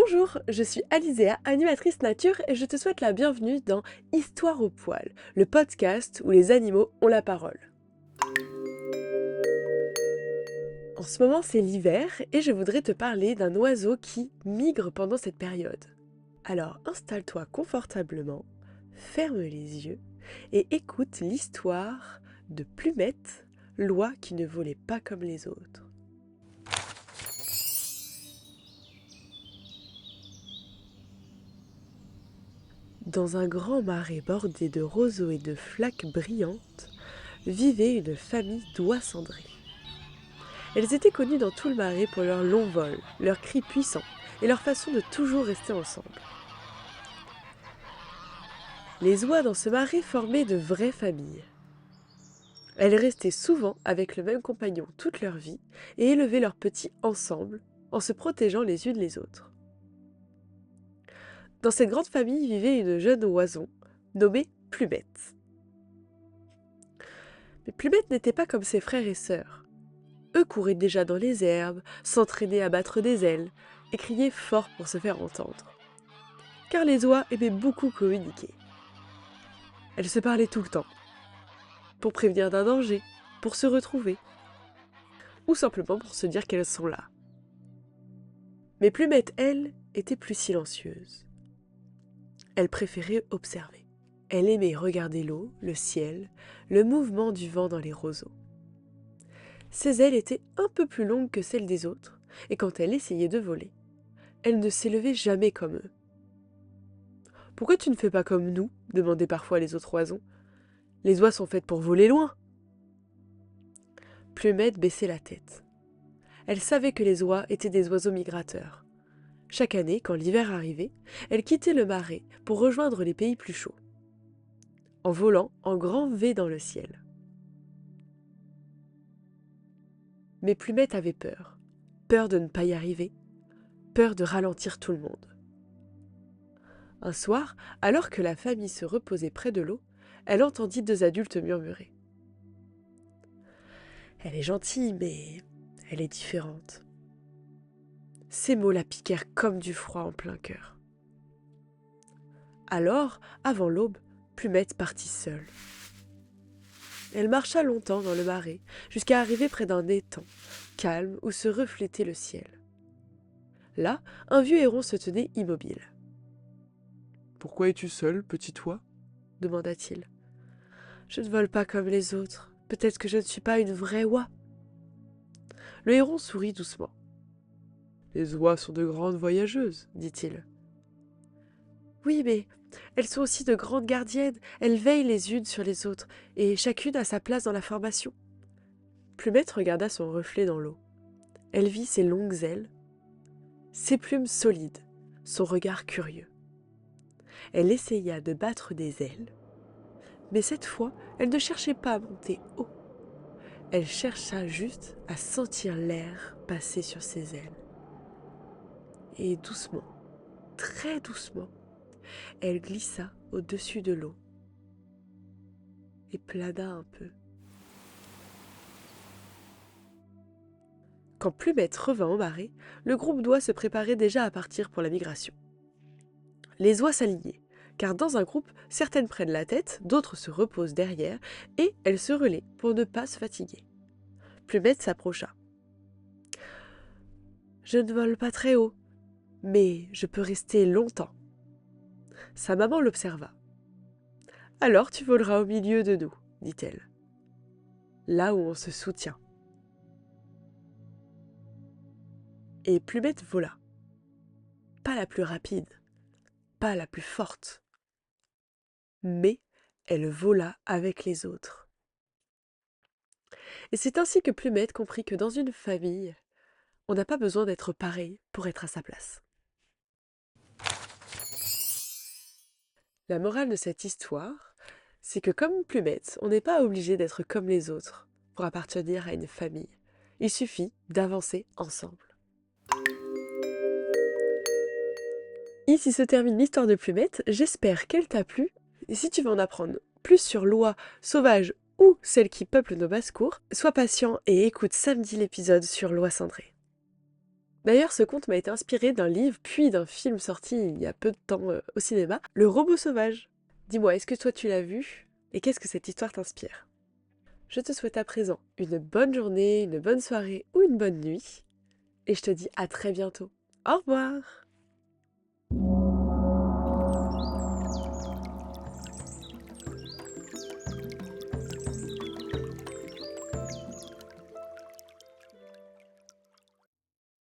Bonjour, je suis Alizéa, animatrice nature et je te souhaite la bienvenue dans Histoire au poil, le podcast où les animaux ont la parole. En ce moment c'est l'hiver et je voudrais te parler d'un oiseau qui migre pendant cette période. Alors installe-toi confortablement, ferme les yeux et écoute l'histoire de Plumette, l'oie qui ne volait pas comme les autres. Dans un grand marais bordé de roseaux et de flaques brillantes, vivait une famille d'oies cendrées. Elles étaient connues dans tout le marais pour leur long vol, leurs cris puissants et leur façon de toujours rester ensemble. Les oies dans ce marais formaient de vraies familles. Elles restaient souvent avec le même compagnon toute leur vie et élevaient leurs petits ensemble en se protégeant les unes les autres. Dans cette grande famille vivait une jeune oison nommée Plumette. Mais Plumette n'était pas comme ses frères et sœurs. Eux couraient déjà dans les herbes, s'entraînaient à battre des ailes et criaient fort pour se faire entendre. Car les oies aimaient beaucoup communiquer. Elles se parlaient tout le temps, pour prévenir d'un danger, pour se retrouver, ou simplement pour se dire qu'elles sont là. Mais Plumette, elle, était plus silencieuse. Elle préférait observer. Elle aimait regarder l'eau, le ciel, le mouvement du vent dans les roseaux. Ses ailes étaient un peu plus longues que celles des autres, et quand elle essayait de voler, elle ne s'élevait jamais comme eux. « Pourquoi tu ne fais pas comme nous ?» demandaient parfois les autres oisons. « Les oies sont faites pour voler loin. » Plumette baissait la tête. Elle savait que les oies étaient des oiseaux migrateurs. Chaque année, quand l'hiver arrivait, elle quittait le marais pour rejoindre les pays plus chauds, en volant en grand V dans le ciel. Mais Plumette avait peur. Peur de ne pas y arriver, peur de ralentir tout le monde. Un soir, alors que la famille se reposait près de l'eau, elle entendit deux adultes murmurer. « Elle est gentille, mais elle est différente. » Ces mots la piquèrent comme du froid en plein cœur. Alors, avant l'aube, Plumette partit seule. Elle marcha longtemps dans le marais, jusqu'à arriver près d'un étang, calme, où se reflétait le ciel. Là, un vieux héron se tenait immobile. « Pourquoi es-tu seule, petite oie ?» demanda-t-il. « Je ne vole pas comme les autres. Peut-être que je ne suis pas une vraie oie. » Le héron sourit doucement. « Les oies sont de grandes voyageuses, dit-il. »« Oui, mais elles sont aussi de grandes gardiennes. Elles veillent les unes sur les autres, et chacune a sa place dans la formation. » Plumette regarda son reflet dans l'eau. Elle vit ses longues ailes, ses plumes solides, son regard curieux. Elle essaya de battre des ailes, mais cette fois, elle ne cherchait pas à monter haut. Elle chercha juste à sentir l'air passer sur ses ailes. Et doucement, très doucement, elle glissa au-dessus de l'eau et plana un peu. Quand Plumette revint au marais, le groupe d'oies se préparait déjà à partir pour la migration. Les oies s'alignaient, car dans un groupe, certaines prennent la tête, d'autres se reposent derrière, et elles se relaient pour ne pas se fatiguer. Plumette s'approcha. « Je ne vole pas très haut, mais je peux rester longtemps. » Sa maman l'observa. « Alors tu voleras au milieu de nous, dit-elle, là où on se soutient. » Et Plumette vola. Pas la plus rapide, pas la plus forte, mais elle vola avec les autres. Et c'est ainsi que Plumette comprit que dans une famille, on n'a pas besoin d'être pareil pour être à sa place. La morale de cette histoire, c'est que comme Plumette, on n'est pas obligé d'être comme les autres pour appartenir à une famille. Il suffit d'avancer ensemble. Ici se termine l'histoire de Plumette, j'espère qu'elle t'a plu. Et si tu veux en apprendre plus sur l'oie sauvage ou celle qui peuple nos basses-cours, sois patient et écoute samedi l'épisode sur l'oie cendrée. D'ailleurs, ce conte m'a été inspiré d'un livre, puis d'un film sorti il y a peu de temps au cinéma, Le Robot Sauvage. Dis-moi, est-ce que toi tu l'as vu? Et qu'est-ce que cette histoire t'inspire? Je te souhaite à présent une bonne journée, une bonne soirée ou une bonne nuit, et je te dis à très bientôt. Au revoir!